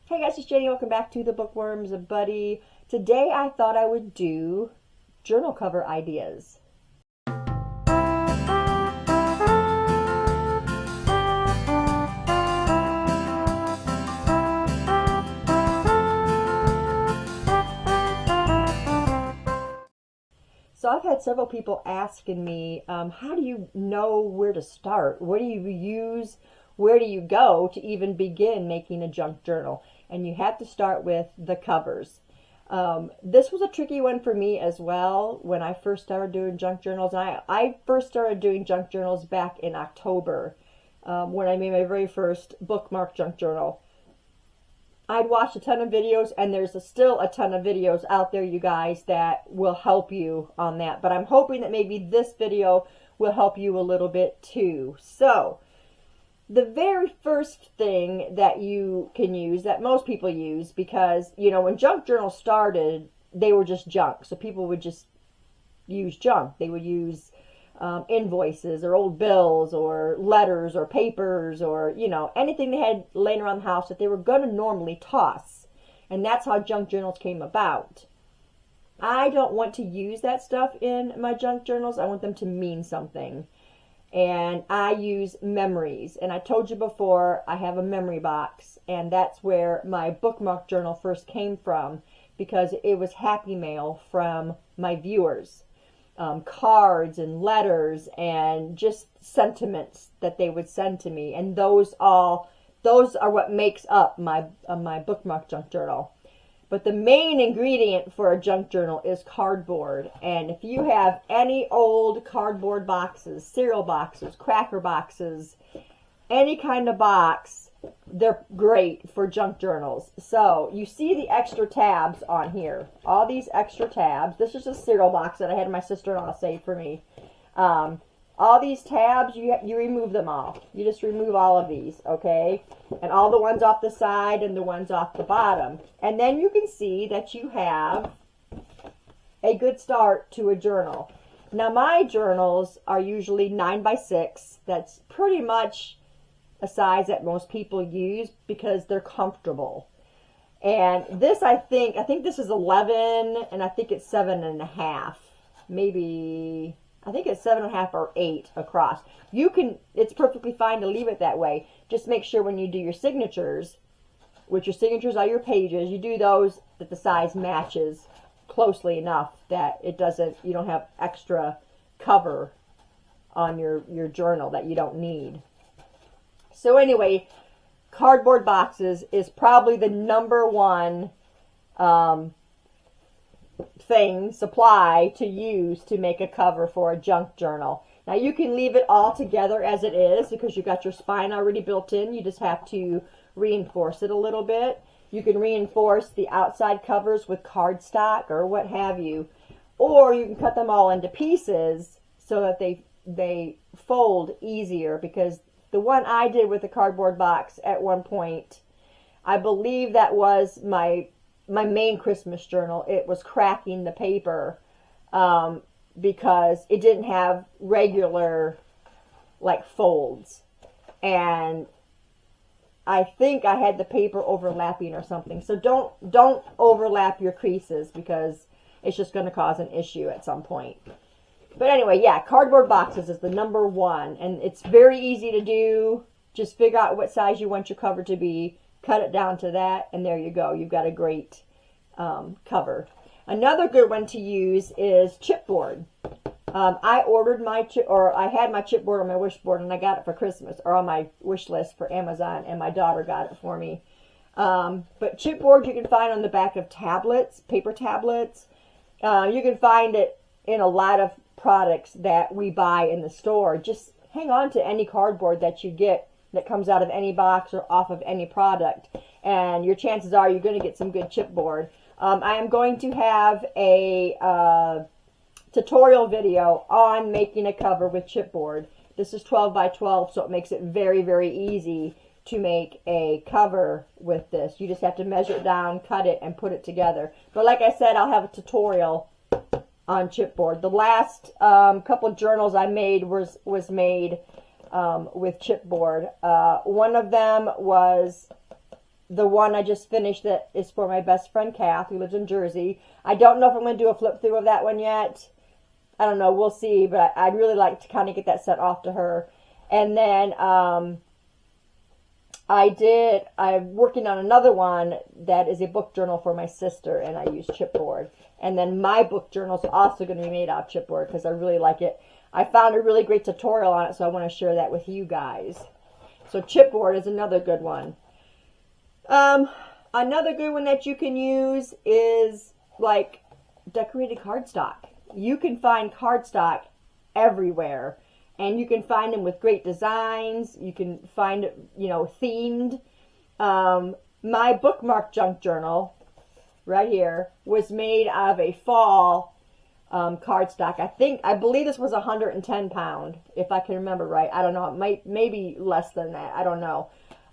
Hey guys, it's Jenny. Welcome back to the Bookworms Buddy. Today I thought I would do journal cover ideas. So I've had several people asking me, how do you know where to start? What do you use? Where do you go to even begin making a junk journal? And you have to start with the covers. This was a tricky one for me as well when I first started doing junk journals. And I first started doing junk journals back in October when I made my very first bookmark junk journal. I'd watched a ton of videos, and there's still a ton of videos out there, you guys, that will help you on that. But I'm hoping that maybe this video will help you a little bit too. So, the very first thing that you can use, that most people use, because, you know, when junk journals started, they were just junk. So people would just use junk. They would use invoices or old bills or letters or papers or, you know, anything they had laying around the house that they were going to normally toss. And that's how junk journals came about. I don't want to use that stuff in my junk journals. I want them to mean something. And I use memories. And I told you before, I have a memory box. And that's where my bookmark journal first came from, because it was happy mail from my viewers. Cards and letters and just sentiments that they would send to me, and those are what makes up my bookmark junk journal. But the main ingredient for a junk journal is cardboard. And if you have any old cardboard boxes, cereal boxes, cracker boxes, any kind of box, they're great for junk journals. So you see the extra tabs on here, all these extra tabs. This is a cereal box that I had my sister-in-law save for me. All these tabs, you remove them all. You just remove all of these, okay? And all the ones off the side and the ones off the bottom. And then you can see that you have a good start to a journal. Now my journals are usually 9x6. That's pretty much a size that most people use because they're comfortable. And this, I think this is 11, and I think it's 7.5. Maybe, I think it's 7.5 or 8 across. It's perfectly fine to leave it that way. Just make sure when you do your signatures, which your signatures are your pages, you do those that the size matches closely enough that you don't have extra cover on your journal that you don't need. So anyway, cardboard boxes is probably the number one supply to use to make a cover for a junk journal. Now you can leave it all together as it is because you've got your spine already built in. You just have to reinforce it a little bit. You can reinforce the outside covers with cardstock or what have you. Or you can cut them all into pieces so that they fold easier, because the one I did with the cardboard box at one point, I believe that was my main Christmas journal. It was cracking the paper because it didn't have regular like folds. And I think I had the paper overlapping or something. So don't overlap your creases because it's just going to cause an issue at some point. But anyway, yeah, cardboard boxes is the number one, and it's very easy to do. Just figure out what size you want your cover to be, cut it down to that, and there you go. You've got a great cover. Another good one to use is chipboard. I had my chipboard on my wish board, and I got it for Christmas, or on my wish list for Amazon, and my daughter got it for me. But chipboard you can find on the back of tablets, paper tablets. You can find it in a lot of products that we buy in the store. Just hang on to any cardboard that you get that comes out of any box or off of any product, and your chances are you're going to get some good chipboard. I am going to have a tutorial video on making a cover with chipboard. This is 12 by 12, so it makes it very, very easy to make a cover with this. You just have to measure it down, cut it, and put it together. But like I said, I'll have a tutorial on chipboard. The last couple of journals I made was made with chipboard. One of them was the one I just finished that is for my best friend Kath, who lives in Jersey. I don't know if I'm going to do a flip through of that one yet. I don't know. We'll see. But I'd really like to kind of get that sent off to her. And then I'm working on another one that is a book journal for my sister, and I use chipboard. And then my book journal is also going to be made out of chipboard because I really like it. I found a really great tutorial on it, so I want to share that with you guys. So chipboard is another good one. Another good one that you can use is like decorated cardstock. You can find cardstock everywhere, and you can find them with great designs. You can find it, you know, themed. My bookmark junk journal right here was made out of a fall cardstock. I believe this was 110 pound, if I can remember right. I don't know. It maybe less than that. I don't know.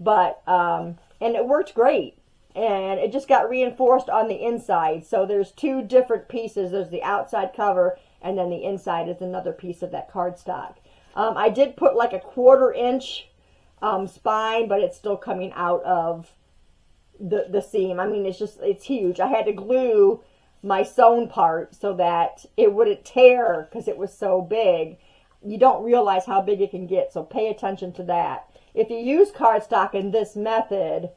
But, and it worked great. And it just got reinforced on the inside. So there's two different pieces. There's the outside cover, and then the inside is another piece of that cardstock. I did put like a 1/4 inch spine, but it's still coming out of the seam. I mean, it's huge. I had to glue my sewn part so that it wouldn't tear because it was so big. You don't realize how big it can get, so pay attention to that. If you use cardstock in this method,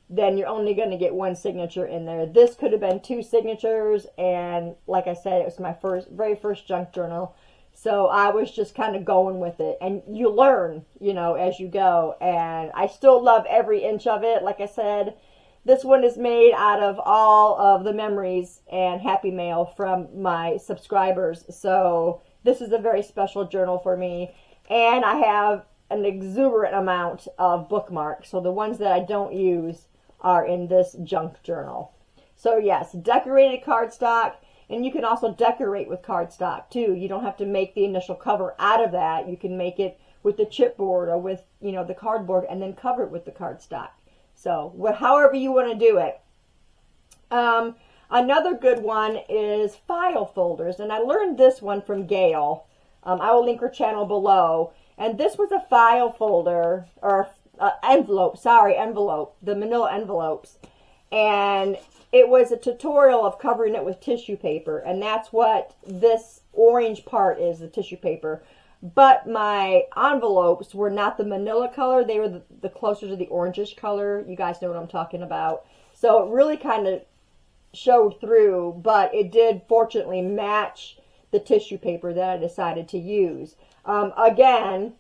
then you're only going to get one signature in there. This could have been 2 signatures, and like I said, it was my very first junk journal. So I was just kind of going with it, and you learn, you know, as you go. And I still love every inch of it. Like I said, this one is made out of all of the memories and happy mail from my subscribers. So this is a very special journal for me. And I have an exuberant amount of bookmarks. So the ones that I don't use are in this junk journal. So yes, decorated cardstock. And you can also decorate with cardstock too. You don't have to make the initial cover out of that. You can make it with the chipboard or with, you know, the cardboard, and then cover it with the cardstock. So however you want to do it. Another good one is file folders. And I learned this one from Gayle. I will link her channel below. And this was a file folder, or envelope, the manila envelopes. And it was a tutorial of covering it with tissue paper, and that's what this orange part is, the tissue paper. But my envelopes were not the manila color. They were the closer to the orangish color. You guys know what I'm talking about. So it really kind of showed through, but it did fortunately match the tissue paper that I decided to use. Again,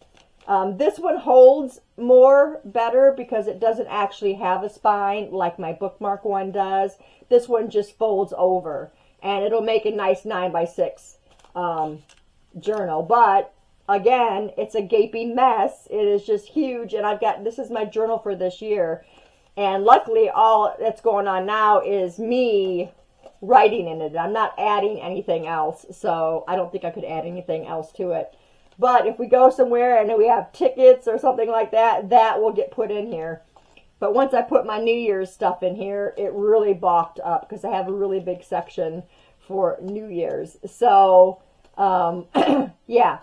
this one holds more better because it doesn't actually have a spine like my bookmark one does. This one just folds over, and it'll make a nice 9x6 journal. But again, it's a gaping mess. It is just huge, and this is my journal for this year. And luckily, all that's going on now is me writing in it. I'm not adding anything else, so I don't think I could add anything else to it. But if we go somewhere and we have tickets or something like that, that will get put in here. But once I put my New Year's stuff in here, it really balked up because I have a really big section for New Year's. So, yeah,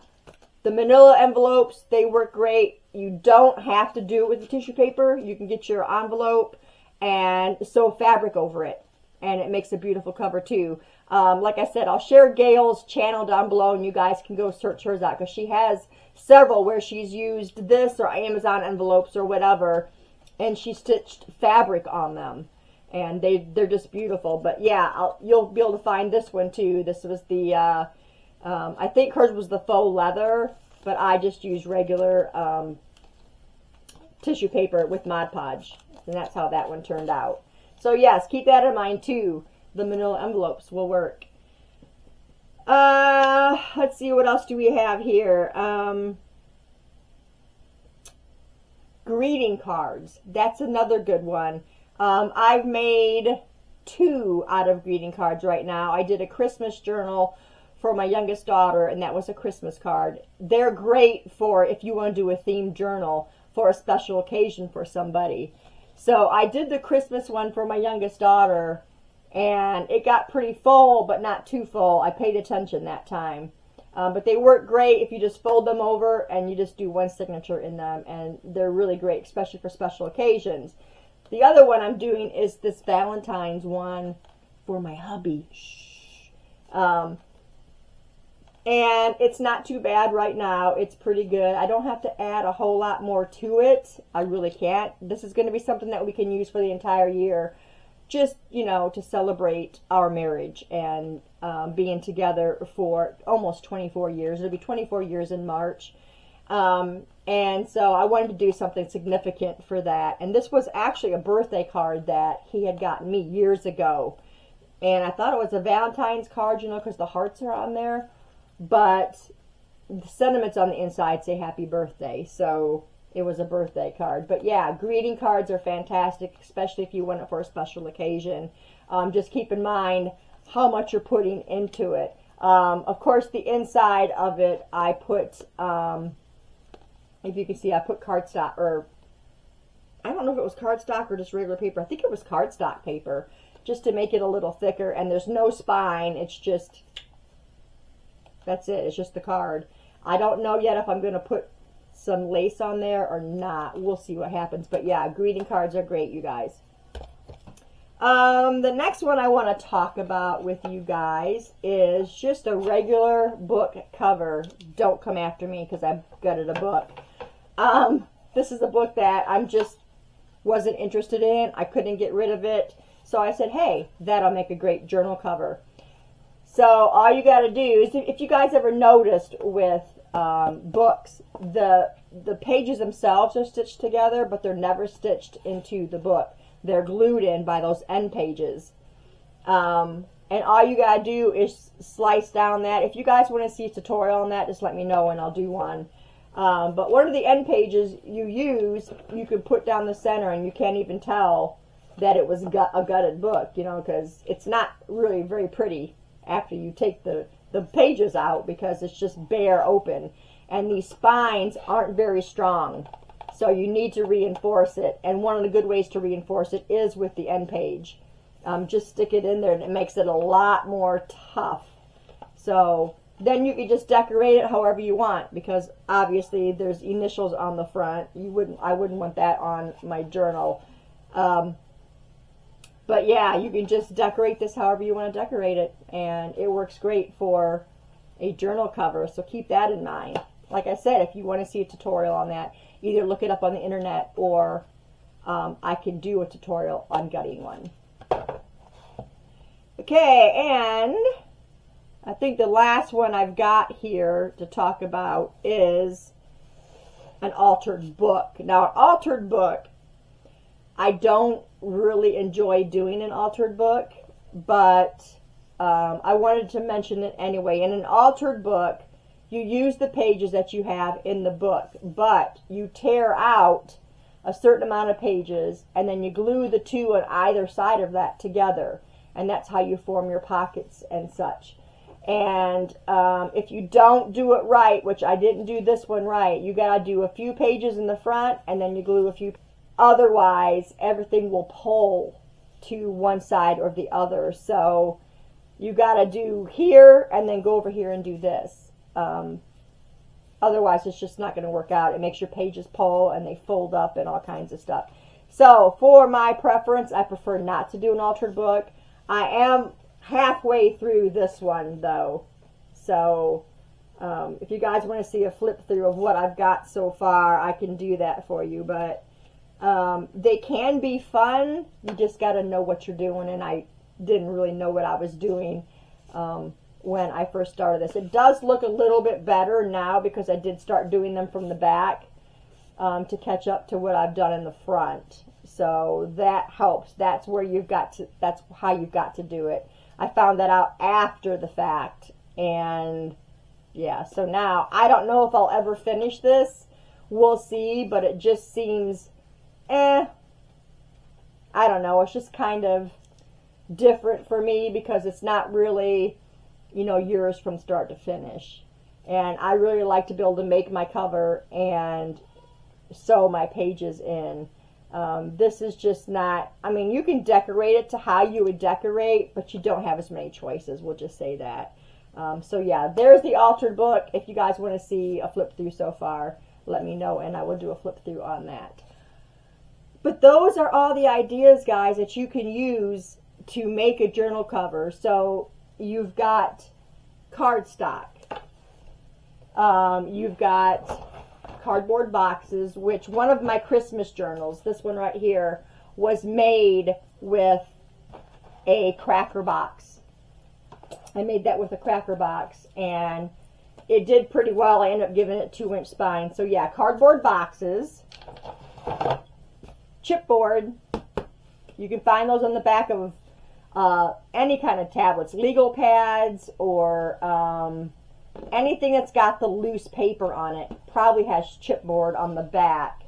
the manila envelopes, they work great. You don't have to do it with the tissue paper. You can get your envelope and sew fabric over it, and it makes a beautiful cover too. Like I said, I'll share Gayle's channel down below, and you guys can go search hers out because she has several where she's used this or Amazon envelopes or whatever, and she stitched fabric on them, and they're just beautiful. But yeah, you'll be able to find this one too. This was the I think hers was the faux leather, but I just used regular tissue paper with Mod Podge, and that's how that one turned out. So yes, keep that in mind too. The manila envelopes will work. Let's see, what else do we have here? Greeting cards. That's another good one. I've made 2 out of greeting cards right now. I did a Christmas journal for my youngest daughter, and that was a Christmas card. They're great for if you want to do a themed journal for a special occasion for somebody. So I did the Christmas one for my youngest daughter, and it got pretty full, but not too full. I paid attention that time. But they work great if you just fold them over and you just do one signature in them, and they're really great, especially for special occasions. The other one I'm doing is this Valentine's one for my hubby. Shh. And it's not too bad right now. It's pretty good. I don't have to add a whole lot more to it. I really can't. This is going to be something that we can use for the entire year. Just, you know, to celebrate our marriage and being together for almost 24 years. It'll be 24 years in March. And so I wanted to do something significant for that. And this was actually a birthday card that he had gotten me years ago. And I thought it was a Valentine's card, you know, because the hearts are on there. But the sentiments on the inside say happy birthday. So it was a birthday card. But yeah, greeting cards are fantastic, especially if you want it for a special occasion. Just keep in mind how much you're putting into it. Of course, the inside of it, I put, if you can see, I put cardstock, or I don't know if it was cardstock or just regular paper. I think it was cardstock paper, just to make it a little thicker. And there's no spine. It's just, that's it. It's just the card. I don't know yet if I'm going to put some lace on there or not. We'll see what happens. But yeah, greeting cards are great, you guys. The next one I want to talk about with you guys is just a regular book cover. Don't come after me because I've gutted a book. This is a book that I'm just wasn't interested in. I couldn't get rid of it. So I said, hey, that'll make a great journal cover. So all you got to do is, if you guys ever noticed with books, the pages themselves are stitched together, but they're never stitched into the book. They're glued in by those end pages. And all you got to do is slice down that. If you guys want to see a tutorial on that, just let me know and I'll do one. But one of the end pages you use, you can put down the center and you can't even tell that it was a gutted book, you know, because it's not really very pretty after you take the pages out, because it's just bare open. And these spines aren't very strong. So you need to reinforce it. And one of the good ways to reinforce it is with the end page. Just stick it in there and it makes it a lot more tough. So then you can just decorate it however you want, because obviously there's initials on the front. I wouldn't want that on my journal. But yeah, you can just decorate this however you want to decorate it. And it works great for a journal cover. So keep that in mind. Like I said, if you want to see a tutorial on that, either look it up on the internet or I can do a tutorial on gutting one. Okay, and I think the last one I've got here to talk about is an altered book. Now, an altered book, I don't really enjoy doing an altered book, but I wanted to mention it anyway. In an altered book, you use the pages that you have in the book, but you tear out a certain amount of pages and then you glue the two on either side of that together, and that's how you form your pockets and such. And if you don't do it right, which I didn't do this one right, you gotta do a few pages in the front and then you glue a few. Otherwise, everything will pull to one side or the other. So you gotta do here and then go over here and do this. Otherwise, it's just not going to work out. It makes your pages pull and they fold up and all kinds of stuff. So for my preference, I prefer not to do an altered book. I am halfway through this one though. So if you guys want to see a flip through of what I've got so far, I can do that for you. But they can be fun. You just got to know what you're doing, and I didn't really know what I was doing when I first started this. It does look a little bit better now because I did start doing them from the back to catch up to what I've done in the front. So that helps. That's where you've got to, that's how you've got to do it. I found that out after the fact, and yeah, so now I don't know if I'll ever finish this. We'll see, but it just seems, I don't know, it's just kind of different for me because it's not really, you know, yours from start to finish. And I really like to be able to make my cover and sew my pages in. This is just not, I mean, you can decorate it to how you would decorate, but you don't have as many choices, we'll just say that. So yeah, there's the altered book. If you guys want to see a flip through so far, let me know and I will do a flip through on that. But those are all the ideas, guys, that you can use to make a journal cover. So you've got cardstock. You've got cardboard boxes, which one of my Christmas journals, this one right here, was made with a cracker box. I made that with a cracker box, and it did pretty well. I ended up giving it 2-inch spine. So yeah, cardboard boxes, chipboard. You can find those on the back of any kind of tablets, legal pads, or anything that's got the loose paper on it probably has chipboard on the back.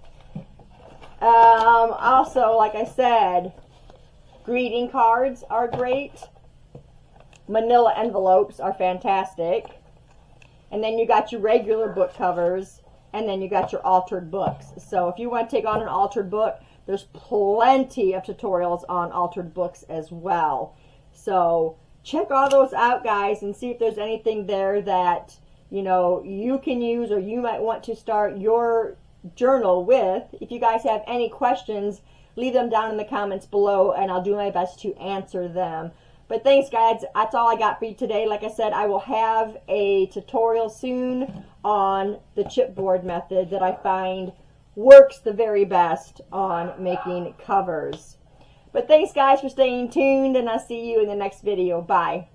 Also, like I said, greeting cards are great. Manila envelopes are fantastic. And then you got your regular book covers, and then you got your altered books. So if you want to take on an altered book, there's plenty of tutorials on altered books as well. So check all those out, guys, and see if there's anything there that, you know, you can use or you might want to start your journal with. If you guys have any questions, leave them down in the comments below, and I'll do my best to answer them. But thanks, guys. That's all I got for you today. Like I said, I will have a tutorial soon on the chipboard method that I find works the very best on making covers. But thanks, guys, for staying tuned, and I'll see you in the next video. Bye.